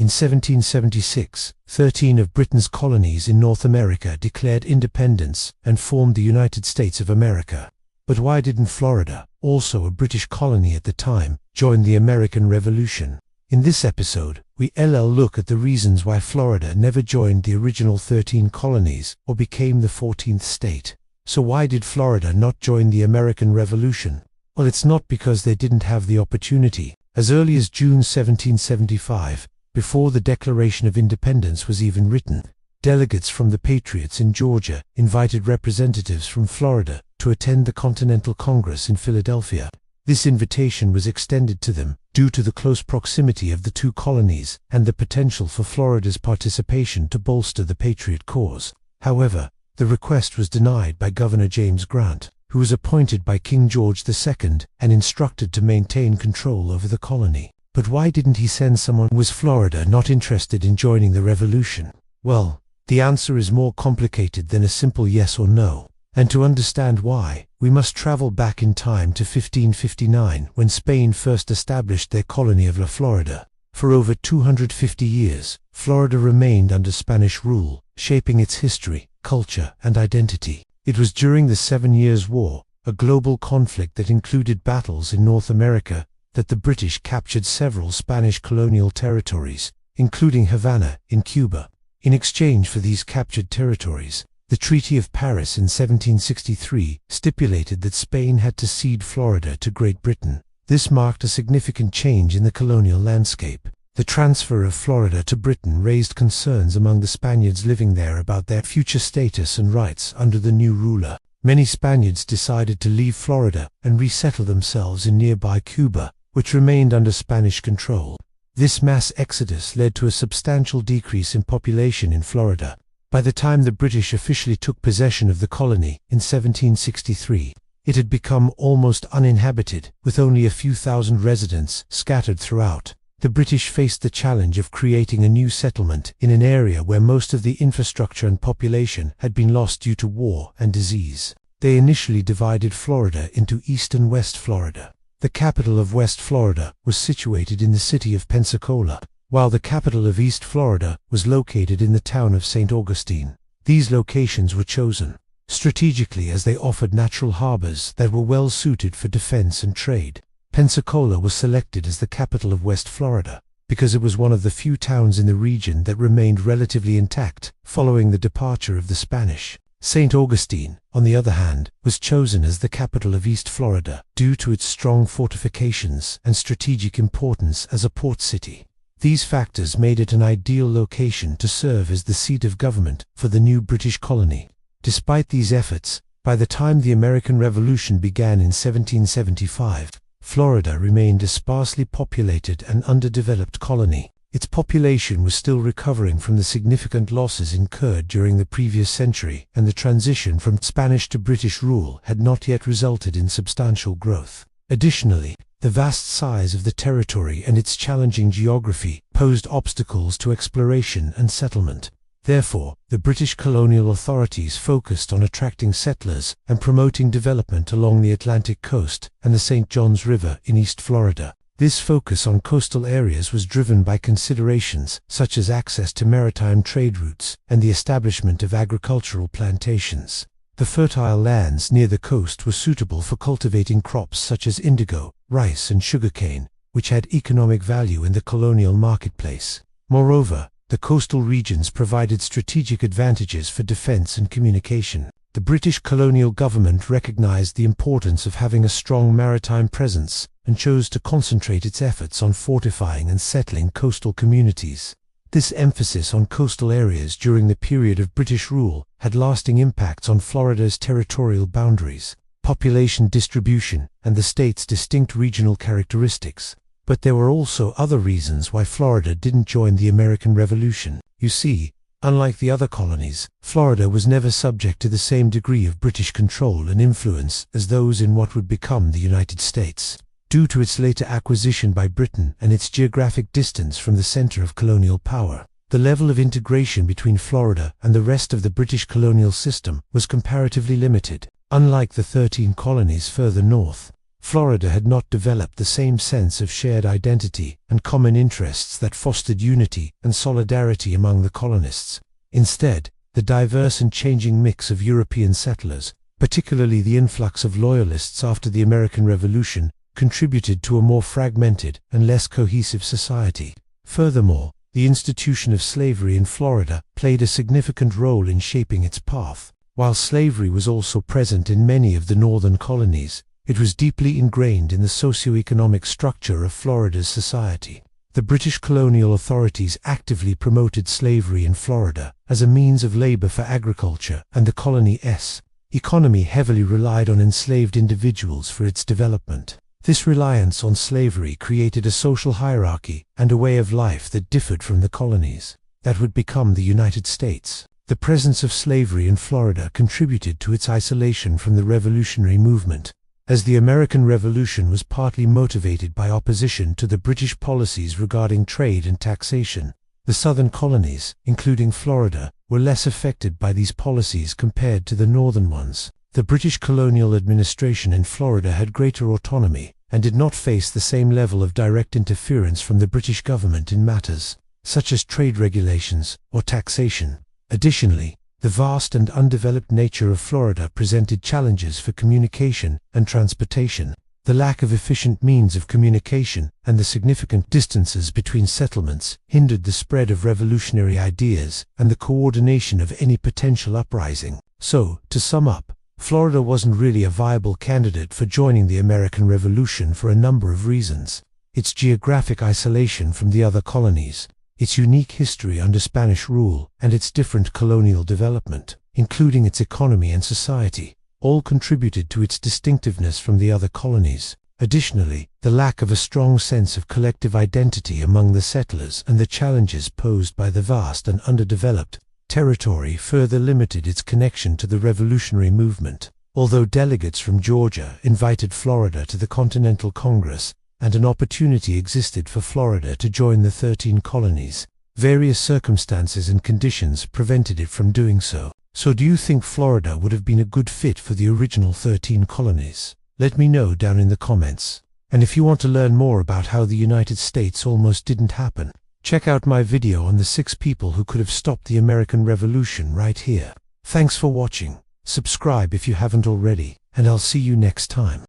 In 1776, 13 of Britain's colonies in North America declared independence and formed the United States of America. But why didn't Florida, also a British colony at the time, join the American Revolution? In this episode, we'll look at the reasons why Florida never joined the original 13 colonies or became the 14th state. So why did Florida not join the American Revolution? Well, it's not because they didn't have the opportunity. As early as June 1775, before the Declaration of Independence was even written, delegates from the Patriots in Georgia invited representatives from Florida to attend the Continental Congress in Philadelphia. This invitation was extended to them due to the close proximity of the two colonies and the potential for Florida's participation to bolster the Patriot cause. However, the request was denied by Governor James Grant, who was appointed by King George II and instructed to maintain control over the colony. But why didn't he send someone? Was Florida not interested in joining the revolution? Well, the answer is more complicated than a simple yes or no. And to understand why, we must travel back in time to 1559, when Spain first established their colony of La Florida. For over 250 years, Florida remained under Spanish rule, shaping its history, culture, and identity. It was during the 7 Years' War, a global conflict that included battles in North America, that the British captured several Spanish colonial territories, including Havana in Cuba. In exchange for these captured territories, the Treaty of Paris in 1763 stipulated that Spain had to cede Florida to Great Britain. This marked a significant change in the colonial landscape. The transfer of Florida to Britain raised concerns among the Spaniards living there about their future status and rights under the new ruler. Many Spaniards decided to leave Florida and resettle themselves in nearby Cuba, which remained under Spanish control. This mass exodus led to a substantial decrease in population in Florida. By the time the British officially took possession of the colony in 1763, it had become almost uninhabited, with only a few thousand residents scattered throughout. The British faced the challenge of creating a new settlement in an area where most of the infrastructure and population had been lost due to war and disease. They initially divided Florida into East and West Florida. The capital of West Florida was situated in the city of Pensacola, while the capital of East Florida was located in the town of St. Augustine. These locations were chosen strategically as they offered natural harbors that were well suited for defense and trade. Pensacola was selected as the capital of West Florida because it was one of the few towns in the region that remained relatively intact following the departure of the Spanish. St. Augustine, on the other hand, was chosen as the capital of East Florida due to its strong fortifications and strategic importance as a port city. These factors made it an ideal location to serve as the seat of government for the new British colony. Despite these efforts, by the time the American Revolution began in 1775, Florida remained a sparsely populated and underdeveloped colony. Its population was still recovering from the significant losses incurred during the previous century, and the transition from Spanish to British rule had not yet resulted in substantial growth. Additionally, the vast size of the territory and its challenging geography posed obstacles to exploration and settlement. Therefore, the British colonial authorities focused on attracting settlers and promoting development along the Atlantic coast and the St. Johns River in East Florida. This focus on coastal areas was driven by considerations such as access to maritime trade routes and the establishment of agricultural plantations. The fertile lands near the coast were suitable for cultivating crops such as indigo, rice, and sugarcane, which had economic value in the colonial marketplace. Moreover, the coastal regions provided strategic advantages for defense and communication. The British colonial government recognized the importance of having a strong maritime presence and chose to concentrate its efforts on fortifying and settling coastal communities. This emphasis on coastal areas during the period of British rule had lasting impacts on Florida's territorial boundaries, population distribution, and the state's distinct regional characteristics. But there were also other reasons why Florida didn't join the American Revolution. You see, unlike the other colonies, Florida was never subject to the same degree of British control and influence as those in what would become the United States. Due to its later acquisition by Britain and its geographic distance from the center of colonial power, the level of integration between Florida and the rest of the British colonial system was comparatively limited. Unlike the 13 colonies further north, Florida had not developed the same sense of shared identity and common interests that fostered unity and solidarity among the colonists. Instead, the diverse and changing mix of European settlers, particularly the influx of Loyalists after the American Revolution, contributed to a more fragmented and less cohesive society. Furthermore, the institution of slavery in Florida played a significant role in shaping its path. While slavery was also present in many of the northern colonies, it was deeply ingrained in the socio-economic structure of Florida's society. The British colonial authorities actively promoted slavery in Florida as a means of labor for agriculture, and the colony's economy heavily relied on enslaved individuals for its development. This reliance on slavery created a social hierarchy and a way of life that differed from the colonies that would become the United States. The presence of slavery in Florida contributed to its isolation from the revolutionary movement, as the American Revolution was partly motivated by opposition to the British policies regarding trade and taxation. The southern colonies, including Florida, were less affected by these policies compared to the northern ones. The British colonial administration in Florida had greater autonomy and did not face the same level of direct interference from the British government in matters such as trade regulations or taxation. Additionally, the vast and undeveloped nature of Florida presented challenges for communication and transportation. The lack of efficient means of communication and the significant distances between settlements hindered the spread of revolutionary ideas and the coordination of any potential uprising. So, to sum up, Florida wasn't really a viable candidate for joining the American Revolution for a number of reasons. Its geographic isolation from the other colonies, its unique history under Spanish rule, and its different colonial development, including its economy and society, all contributed to its distinctiveness from the other colonies. Additionally, the lack of a strong sense of collective identity among the settlers and the challenges posed by the vast and underdeveloped territory further limited its connection to the revolutionary movement. Although delegates from Georgia invited Florida to the Continental Congress, and an opportunity existed for Florida to join the 13 colonies, various circumstances and conditions prevented it from doing so. So do you think Florida would have been a good fit for the original 13 colonies? Let me know down in the comments. And if you want to learn more about how the United States almost didn't happen, check out my video on the 6 people who could have stopped the American Revolution right here. Thanks for watching. Subscribe if you haven't already, and I'll see you next time.